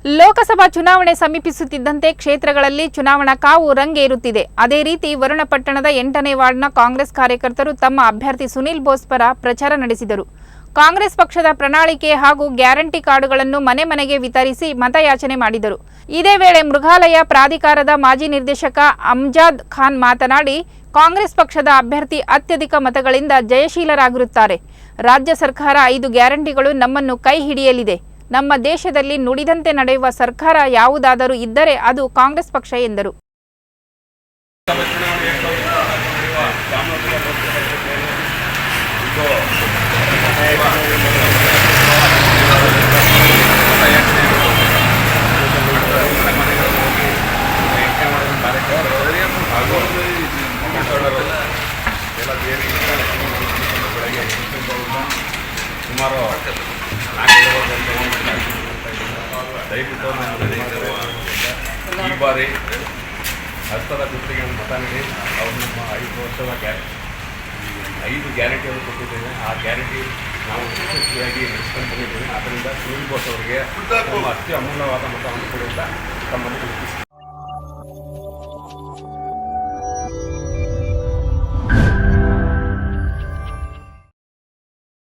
ಲೋಕಸಭಾ ಚುನಾವಣೆ ಸಮೀಪಿಸುತ್ತಿದ್ದಂತೆ ಕ್ಷೇತ್ರಗಳಲ್ಲಿ ಚುನಾವಣಾ ಕಾವು ರಂಗೇರುತ್ತಿದೆ. ಅದೇ ರೀತಿ ವರುಣ ಪಟ್ಟಣದ 8ನೇ ವಾರ್ಡ್ನ ಕಾಂಗ್ರೆಸ್ ಕಾರ್ಯಕರ್ತರು ತಮ್ಮ ಅಭ್ಯರ್ಥಿ ಸುನಿಲ್ ಬೋಸ್ ಪರ ಪ್ರಚಾರ ನಡೆಸಿದರು. ಕಾಂಗ್ರೆಸ್ ಪಕ್ಷದ ಪ್ರಣಾಳಿಕೆ ಹಾಗೂ ಗ್ಯಾರಂಟಿ ಕಾರ್ಡುಗಳನ್ನು ಮನೆ ಮನೆಗೆ ವಿತರಿಸಿ ಮತಯಾಚನೆ ಮಾಡಿದರು. ಇದೇ ವೇಳೆ ಮೃಗಾಲಯ ಪ್ರಾಧಿಕಾರದ ಮಾಜಿ ನಿರ್ದೇಶಕ ಅಮ್ಜದ್ ಖಾನ್ ಮಾತನಾಡಿ, ಕಾಂಗ್ರೆಸ್ ಪಕ್ಷದ ಅಭ್ಯರ್ಥಿ ಅತ್ಯಧಿಕ ಮತಗಳಿಂದ ಜಯಶೀಲರಾಗಿರುತ್ತಾರೆ. ರಾಜ್ಯ ಸರ್ಕಾರ 5 ಗ್ಯಾರಂಟಿಗಳು ನಮ್ಮನ್ನು ಕೈ ಹಿಡಿಯಲಿದೆ. ನಮ್ಮ ದೇಶದಲ್ಲಿ ನುಡಿದಂತೆ ನಡೆಯುವ ಸರ್ಕಾರ ಯಾವುದಾದರೂ ಇದ್ದರೆ ಅದು ಕಾಂಗ್ರೆಸ್ ಪಕ್ಷ ಎಂದರು. ಸುಮಾರು ದಯವಿಟ್ಟು ಈ ಬಾರಿ ಹಸ್ತದ ಜೊತೆಗೆ ಮತ ನೀಡಿ ಅವರು ನಮ್ಮ 5 ವರ್ಷದ 5 ಗ್ಯಾರಂಟಿಯನ್ನು ಕೊಟ್ಟಿದ್ದೇವೆ. ಆ ಗ್ಯಾರಂಟಿ ನಾವು ಯಶಸ್ವಿಯಾಗಿ ನಡೆಸ್ಕೊಂಡು ಬಂದಿದ್ದೇವೆ. ಆದ್ದರಿಂದ ಸುನಿಲ್ ಬೋಸ್ ಅವರಿಗೆ ನಮ್ಮ ಅತಿ ಅಮೂಲ್ಯವಾದ ಮತವನ್ನು ಕೊಡುತ್ತಾ ತಮ್ಮನ್ನು ವಿನಂತಿಸುತ್ತೇವೆ.